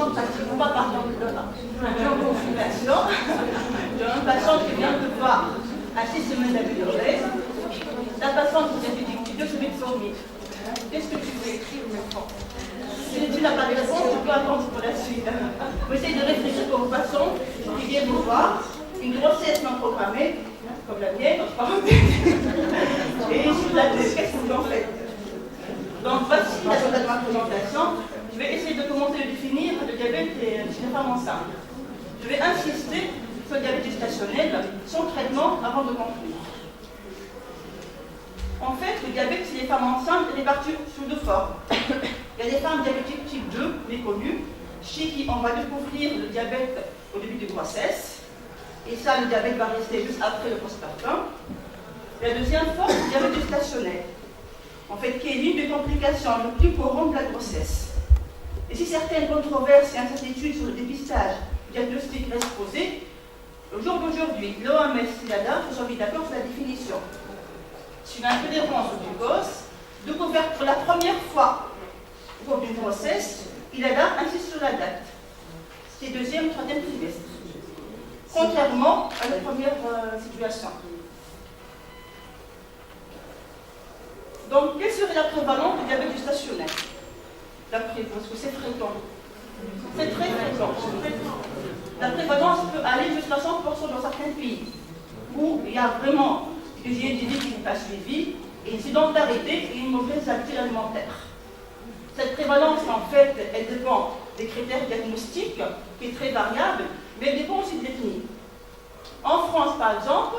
ne pratiquons pas par exemple en consultation. J'ai un patient qui vient de voir à 6 semaines d'améliorée. La patiente qui vient de dire 2 semaines de sommeil. Qu'est-ce que tu veux écrire maintenant? Si tu n'as pas de réponse, tu peux attendre pour la suite. Vous essayez de réfléchir pour vos patients qui viennent vous voir. Une grossesse non programmée, comme la mienne, et sur la tête, qu'est-ce que vous en faites? Donc voici la suite de ma présentation. Je vais essayer de commencer à définir le diabète chez les femmes enceintes. Je vais insister sur le diabète gestationnel, son traitement avant de conclure. En fait, le diabète chez les femmes enceintes est réparti sous 2 formes. Il y a des femmes diabétiques type 2, méconnues, chez qui on va découvrir le diabète au début de grossesse. Et ça, le diabète va rester juste après le postpartum. La deuxième forme, le diabète gestationnel. En fait, qui est l'une des complications les plus courantes de la grossesse. Et si certaines controverses et incertitudes sur le dépistage diagnostic restent posées, au jour d'aujourd'hui, l'OMS et l'ADA se sont mis d'accord sur la définition. C'est une intolérance au glucose, découverte pour la première fois au cours d'une grossesse, et l'ADA insiste sur la date. C'est 2e ou 3e trimestre. Contrairement à la première situation. Donc, quelle serait la prévalence du diabète gestationnel? D'après vous, est-ce que c'est fréquent? C'est très fréquent. La prévalence peut aller jusqu'à 100% dans certains pays, où il y a vraiment une hygiène de vie qui n'est pas suivie, et une sédentarité et une mauvaise habitude alimentaire. Cette prévalence, en fait, elle dépend des critères diagnostiques, qui est très variable, mais elle dépend aussi de l'ethnie. En France, par exemple,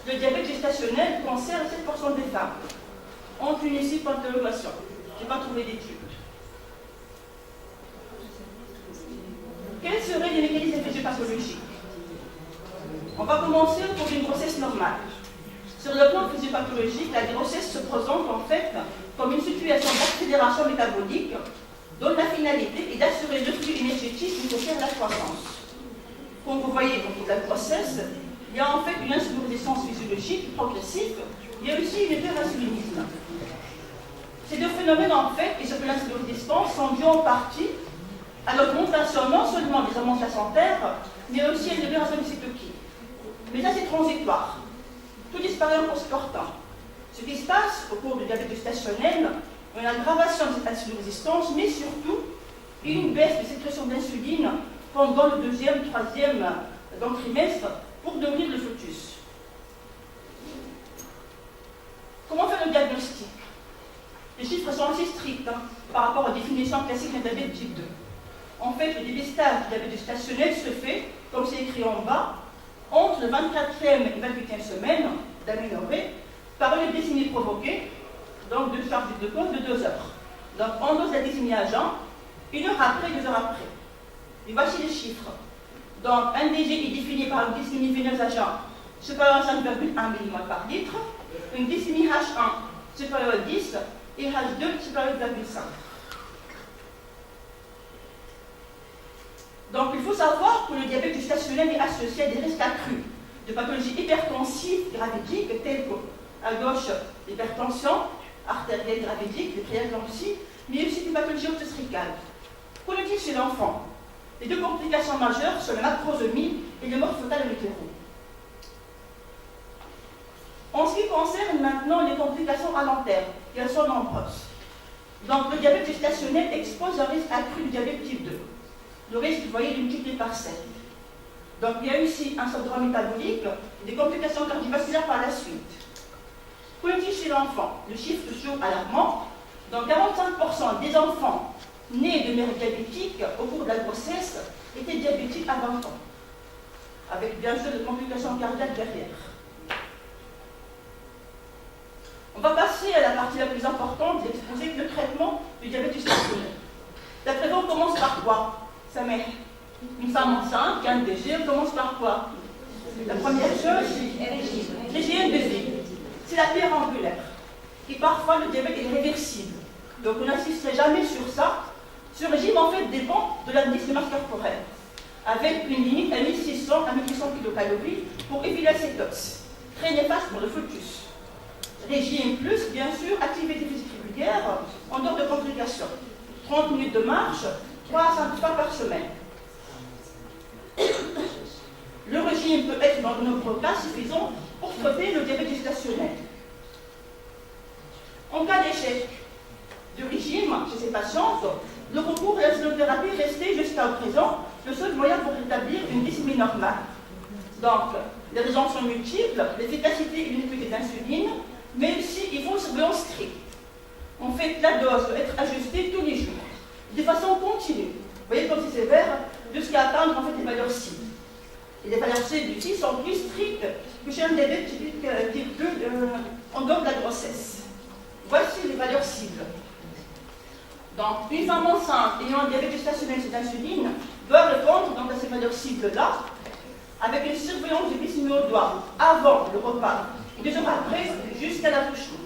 le diabète gestationnel concerne 7% des femmes. En Tunisie, pas d'interrogation. Je n'ai pas trouvé d'études. Quels seraient les mécanismes physiopathologiques? On va commencer pour une grossesse normale. Sur le plan physiopathologique, la grossesse se présente en fait comme une situation d'accélération métabolique dont la finalité est d'assurer le flux énergétique nécessaire à la croissance. Comme vous voyez au cours de la grossesse, il y a en fait une insuffisance physiologique progressive, il y a aussi une hyperinsulinisme. Ces 2 phénomènes en fait, et sur l'insulinisme, sont dus en partie à l'augmentation non seulement des hormones placentaires, mais aussi à une libération des cytokines. Mais ça c'est transitoire. Tout disparaît en postpartum. Ce qui se passe au cours du diabète gestationnel, une aggravation de cette insulinorésistance, mais surtout une baisse de sécrétion d'insuline pendant le 2e, 3e trimestre pour nourrir le fœtus. Comment faire le diagnostic? Les chiffres sont assez stricts par rapport aux définitions classiques d'un diabète type 2. En fait, le dépistage du diabète gestationnel se fait, comme c'est écrit en bas, entre le 24e et 28e semaine d'aménorrhée par une glycémie provoquée, donc de charge de glucose de 2 heures. Donc on dose la glycémie à jeun, 1 heure après, 2 heures après. Et voici les chiffres. Donc un DG est défini par une glycémie veineuse à jeun supérieure à 5,1 mmol par litre, une glycémie H1 supérieure à 10 et H2 supérieure à 0,5. Donc il faut savoir que le diabète gestationnel est associé à des risques accrus de pathologies hypertensives gravidiques telles qu'à gauche l'hypertension artérielle gravidique, les prééclampsies, mais aussi des pathologies obstétricales. Qu'en est-il chez l'enfant? Les 2 complications majeures sont la macrosomie et le mort fœtal en utérus. En ce qui concerne maintenant les complications à long terme, elles sont nombreuses. Donc le diabète gestationnel expose un risque accru du diabète type 2. Le risque, vous voyez, est multiplié par 7. Donc il y a aussi un syndrome métabolique et des complications cardiovasculaires par la suite. Qu'en est-il chez l'enfant? Le chiffre est toujours alarmant. Donc 45% des enfants nés de mère diabétique au cours de la grossesse étaient diabétiques à 20 ans, avec bien sûr des complications cardiaques derrière. On va passer à la partie la plus importante, d'exposer le traitement du diabète gestationnel. D'après vous, on commence par quoi? Ça met une femme enceinte qui a un DG, on commence par quoi? La première chose, l'hygiène de vie. C'est la pierre angulaire. Et parfois, le diabète est réversible. Donc, on n'insisterait jamais sur ça. Ce régime, en fait, dépend de l'indice de masse corporelle, avec une limite à 1600 à 1800 kcal pour éviter la cétose. Très néfaste pour le fœtus. Régime plus, bien sûr, activité physique régulière en dehors de complications. 30 minutes de marche 3 à 5 fois par semaine. Le régime peut être dans de nombreux cas suffisant pour traiter le diabète gestationnel. En cas d'échec du régime chez ces patientes, le recours à l'insulinothérapie restait jusqu'à présent le seul moyen pour rétablir une glycémie normale. Donc, les raisons sont multiples, l'efficacité et l'unicité d'insuline, mais aussi il faut une surveillance stricte. En fait, la dose doit être ajustée tous les jours, de façon continue. Vous voyez comme c'est sévère, jusqu'à atteindre en fait les valeurs cibles. Et les valeurs cibles ici sont plus strictes que chez un diabète type 2 en dehors de la grossesse. Voici les valeurs cibles. Donc, une femme enceinte ayant un diabète gestationnel sous insuline doit répondre donc, à ces valeurs cibles-là avec une surveillance du glycémie au doigt avant le repas et 2 heures après jusqu'à l'accouchement.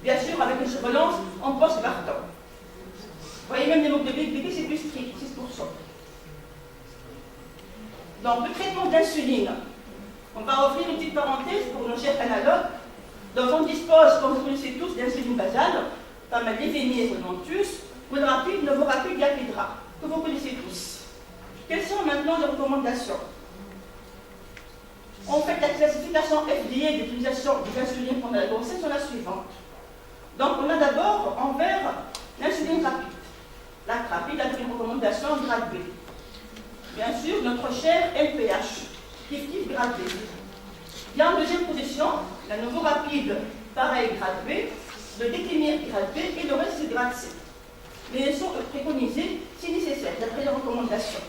Bien sûr, avec une surveillance en post-partum. Vous voyez, même l'hémoglobine glycée, c'est plus strict, 6%. Donc, le traitement d'insuline, on va offrir une petite parenthèse pour nos chers analogues. Donc, on dispose, comme vous connaissez tous, d'insuline basale, comme l'Evenie et Montus, ou le rapide Novorapid Yapidra, que vous connaissez tous. Quelles sont maintenant les recommandations? En fait, la classification FDA d'utilisation de l'insuline pendant la grossesse sont la suivante. Donc, on a d'abord envers l'insuline rapide. La rapide avec une recommandation grade B. Bien sûr, notre cher LPH, kiff grade B. Il y a en deuxième position, la Novorapid, pareil, grade B, le Déclimir grade B et le reste c'est grade C. Mais elles sont préconisées si nécessaire, d'après les recommandations.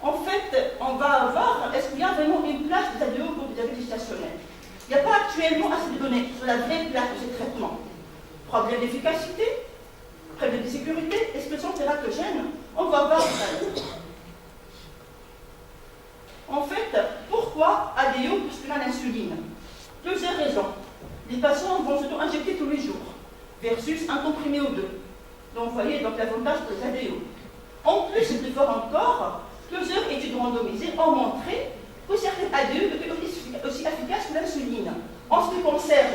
En fait, on va voir, est-ce qu'il y a vraiment une place des ADO pour le diabète gestationnel? Il n'y a pas actuellement assez de données sur la vraie place de ces traitements. Problème d'efficacité, problème de sécurité, est-ce qu'ils sont tératogènes? On va voir ça. En fait, pourquoi ADO plus que l'insuline? Plusieurs raisons. Les patients vont s'auto-injecter tous les jours, versus un comprimé ou deux. Donc, vous voyez l'avantage pour les ADO. En plus, c'est plus fort encore, plusieurs études randomisées ont montré que certaines ADE étaient aussi efficaces que l'insuline. En ce qui concerne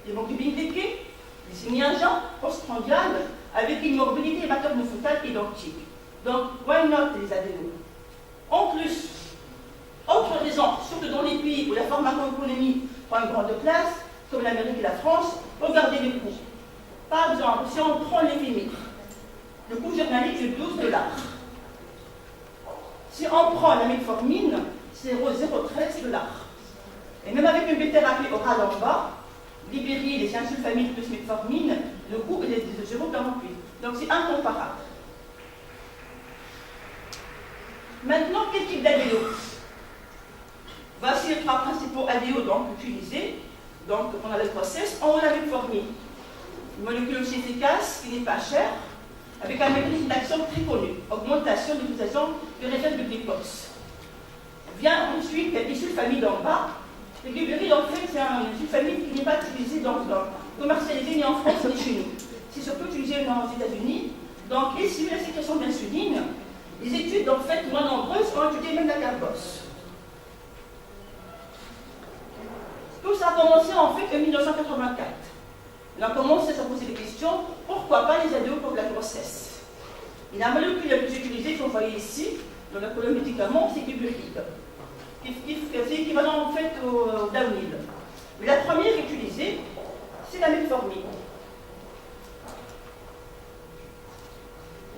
l'hémoglobine glycée, glycémie à jeun, postprandiale, avec une morbidité materno-fœtale identique. Donc, why not les ADE? En plus, autre raison, surtout dans les pays où la pharmacoéconomie prend une grande place, comme l'Amérique et la France, regardez les coûts. Par exemple, si on prend l'éphémère, le coût journalier est de 12 $. Si on prend la metformine, c'est 0,13 $. Et même avec une bêta-thérapie orale en bas, Libérie, les insulfamides plus metformine, le coût est de 0,48. Donc c'est incomparable. Maintenant, quel type d'ADO? Voici les 3 principaux ADO donc, utilisés donc, pendant le process. On a la metformine, une molécule aussi efficace qui n'est pas chère, avec un mécanisme d'action très connu, augmentation de l'utilisation du réserve de glucose. Vient ensuite l'isulfamide en bas. Le Libérie, en fait, c'est un sulfamide qui n'est pas utilisé commercialisé ni en France ni chez nous. C'est surtout utilisé aux États-Unis. Donc, ici, la sécrétion d'insuline, les études, en fait, moins nombreuses, ont étudié même la carbose. Tout ça a commencé, en fait, en 1984. On a commencé à se poser des questions, pourquoi pas les ADO pour la grossesse? Et la molécule la plus utilisée, que vous voyez ici, dans la colonne médicaments, c'est Libéride. C'est équivalent en fait au Downhill. Mais la première utilisée, c'est la metformine.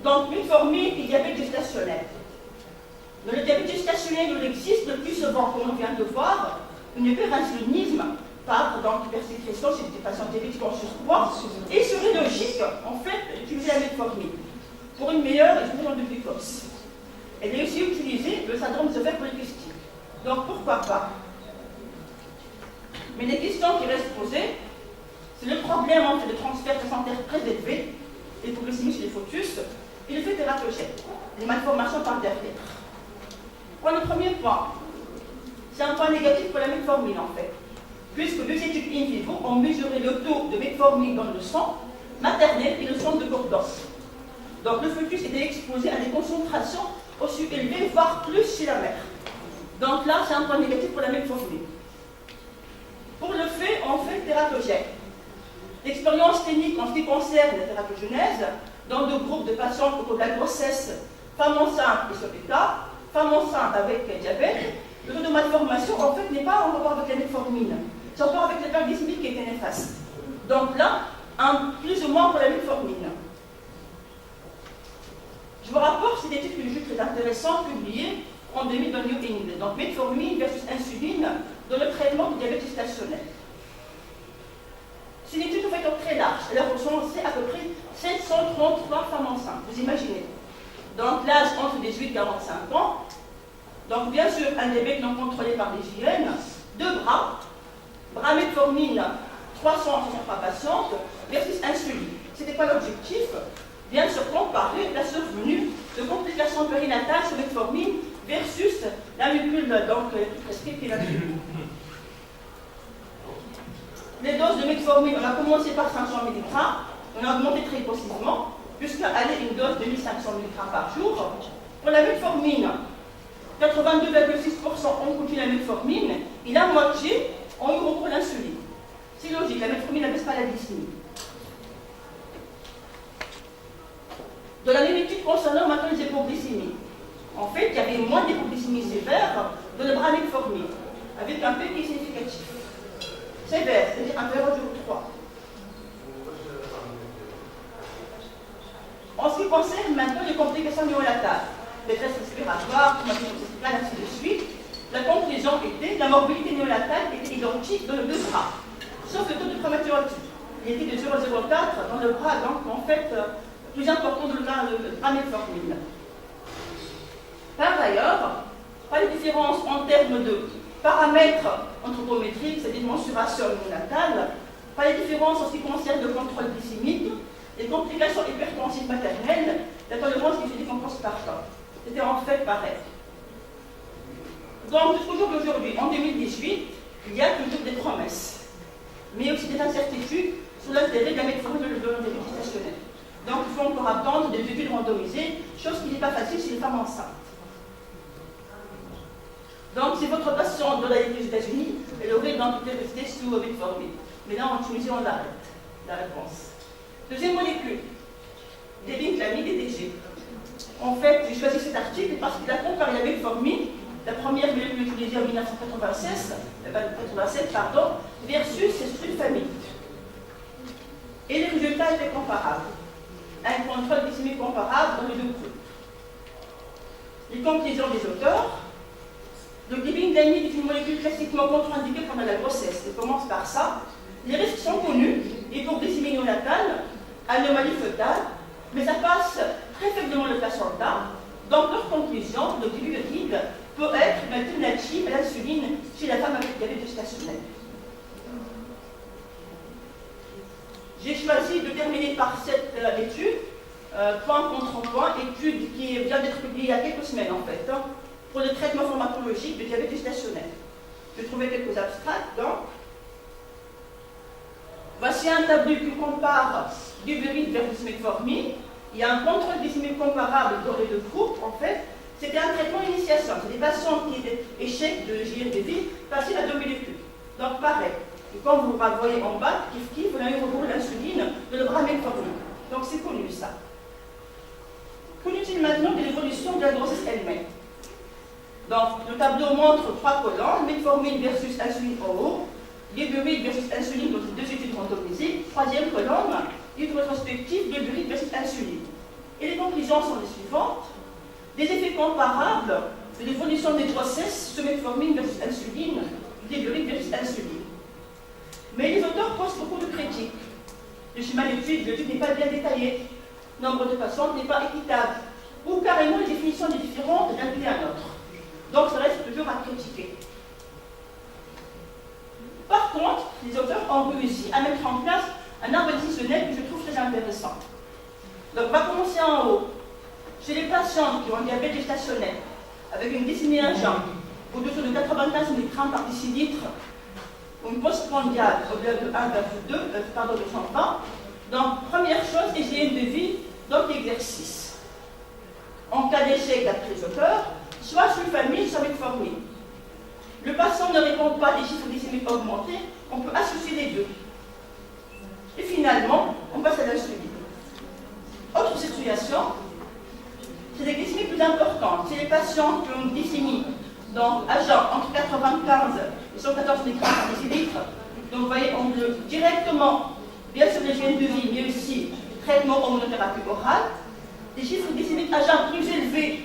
Donc, metformine et diabète gestationnel. Dans le diabète gestationnel, il existe le plus souvent, comme on vient de voir, une hyperinsulinisme par hypersécrétion chez des patients diabétiques en surpoids, et serait logique, en fait, d'utiliser la metformine pour une meilleure utilisation de glucose. Elle est aussi utilisée le syndrome des ovaires polykystiques. Donc pourquoi pas? Mais les questions qui restent posées, c'est le problème en fait de transfert placentaire très élevé, l'hypoglycémie chez les fœtus, et l'effet tératogène, les malformations par derrière. Pour le premier point, c'est un point négatif pour la metformine en fait, puisque 2 études in vivo ont mesuré le taux de metformine dans le sang maternel et le sang de cordon. Donc le fœtus était exposé à des concentrations aussi élevées, voire plus chez la mère. Donc là, c'est un point négatif pour la metformine. Pour le fait, en fait, tératogène. L'expérience clinique en ce qui concerne la thérapeutogénèse, dans deux groupes de patients au cours de la grossesse, femmes enceintes et SOPK, femmes enceintes avec diabète, le taux de malformation en fait n'est pas en rapport avec la metformine, c'est en rapport avec l'hyperglycémie qui était néfaste. Donc là, plus ou moins pour la metformine. Je vous rapporte cette étude que je juge très intéressante, publiée en 2000 dans New England. Donc metformine versus insuline dans le traitement du diabète gestationnel. C'est une étude en fait très large. Elle a recensé à peu près 733 femmes enceintes. Vous imaginez. Donc l'âge entre 18 et 45 ans. Donc bien sûr, un diabète non contrôlé par l'hygiène. 2 bras metformine, 363 patientes versus insuline. C'était quoi l'objectif? Bien sûr, comparer la survenue de complications périnatales sur metformine versus la mucule, donc prescrite et l'insuline. Les doses de metformine, on a commencé par 500 mg, on a augmenté très possiblement, jusqu'à aller une dose de 1500 mg par jour. Pour la metformine, 82,6% ont continué la metformine, et la moitié ont eu recours à l'insuline. C'est logique, la metformine n'abaisse pas la glycémie. Dans la même étude concernant maintenant les hypoglycémies, en fait, il y avait moins d'hypoglycémie sévère dans le bras metformine, avec un P qui est significatif. Sévère, c'est-à-dire inférieur au 3. En ce qui concerne maintenant les complications néonatales, détresse respiratoire, ainsi de suite, la conclusion était que la morbidité néonatale était identique dans les 2 bras, sauf le taux de prématurité. Il était de 0,04 dans le bras, donc en fait, plus important dans le bras metformine. Par ailleurs, pas de différence en termes de paramètres anthropométriques, c'est-à-dire mensuration néonatale, pas de différence en ce qui concerne le contrôle glycémique, les complications hypertensives maternelles, la tolérance glycémique en postpartum. C'était en fait pareil. Donc, jusqu'au jour d'aujourd'hui, en 2018, il y a toujours des promesses, mais aussi des incertitudes sur l'intérêt de la metformine dans le diabète gestationnel. Donc, il faut encore attendre des études randomisées, chose qui n'est pas facile chez les femmes enceintes. Donc, si votre patient doit aller aux États-Unis, elle aurait donc été restée sous metformine. Mais là, en Tunisie, on l'arrête, la réponse. Deuxième molécule, des vinclamines et DG. En fait, j'ai choisi cet article parce qu'il a comparé la metformine, la première molécule utilisée en 1987, versus ses sulfamides. Et les résultats étaient comparables. Un contrôle glycémique comparable dans les 2 groupes. Les conclusions des auteurs. Le glibenclamide est une molécule classiquement contre-indiquée pendant la grossesse. Elle commence par ça. Les risques sont connus, hypoglycémie néonatale, anomalie fœtale, mais ça passe très faiblement le placenta. Donc leur conclusion, le glibenclamide peut être une alternative à l'insuline chez la femme avec diabète gestationnel. J'ai choisi de terminer par cette étude, point contre point, étude qui vient d'être publiée il y a quelques semaines en fait, pour le traitement pharmacologique du diabète gestationnel. J'ai trouvé quelques abstracts, donc. Voici un tableau qui compare Duberide versus metformine. Il y a un contrôle glycémique comparable dans les 2 groupes, en fait. C'était un traitement initiation. C'est des patients qui étaient échecs de JLDV passés à 2 molécules. Donc pareil. Et comme vous voyez en bas, on a eu recours à l'insuline de le bras metformine. Donc c'est connu ça. Qu'en maintenant de l'évolution de la grossesse elle-même? Donc le tableau montre 3 colonnes, metformine versus insuline en haut, Duberide versus insuline dans les 2 études randomisées, 3e colonne, étude rétrospective, Duberide versus insuline. Et les conclusions sont les suivantes. Des effets comparables de l'évolution des grossesses sur metformine versus insuline, Duberide versus insuline. Mais les auteurs posent beaucoup de critiques. Le schéma d'étude n'est pas bien détaillé, le nombre de patients n'est pas équitable, ou carrément les définitions sont différentes d'un pays à un autre. Donc ça reste toujours à critiquer. Par contre, les auteurs ont réussi à mettre en place un arbre décisionnel que je trouve très intéressant. Donc on va commencer en haut. Chez les patients qui ont un diabète gestationnel, avec une glycémie ingente, au-dessous de 95 mg par décilitre, une postprandiale au-delà de 1,2, de 120. Donc, première chose, hygiène de vie, donc exercice. En cas d'échec d'après les auteurs, soit sulfamide, soit metformine. Le patient ne répond pas à des chiffres glycémiques augmentés, on peut associer les deux. Et finalement, on passe à l'insuline. Autre situation, c'est des glycémies plus importantes. C'est les patients qui ont une glycémie, donc agent entre 95 et 114 mg par décilitre. Donc vous voyez, on peut directement, bien sûr l'hygiène de vie, mais aussi traitement hormonothérapie orale. Des chiffres glycémiques agents plus élevés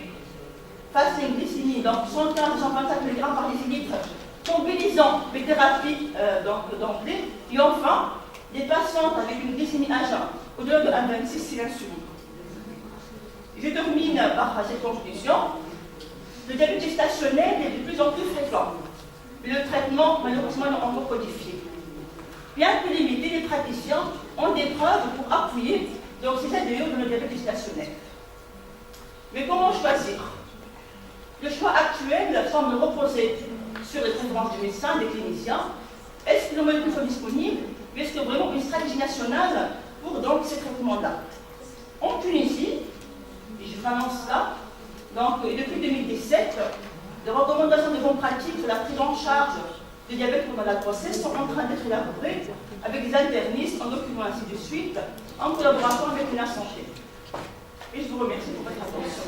face à une glycémie, donc 115 à 125 mg par décilitre, mobilisant les thérapies d'emblée. Et enfin, des patients avec une glycémie agent au-delà de 1,26, c'est l'insuline. Je termine par cette conclusion. Le diabète gestationnel est de plus en plus fréquent, mais le traitement, malheureusement, est encore codifié. Bien que limité, les praticiens ont des preuves pour appuyer donc, ces ADE dans le diabète gestationnel. Mais comment choisir? Le choix actuel semble reposer sur les préférences du médecin, des cliniciens. Est-ce que les molécules sont disponibles? Est-ce qu'il y a vraiment une stratégie nationale pour donc, ces traitements-là? En Tunisie, et je m'annonce là, donc, depuis 2017, les recommandations de bonnes pratiques sur la prise en charge du diabète pendant la grossesse sont en train d'être élaborées avec des internistes, en documents ainsi de suite, en collaboration avec la santé. Et je vous remercie pour votre attention.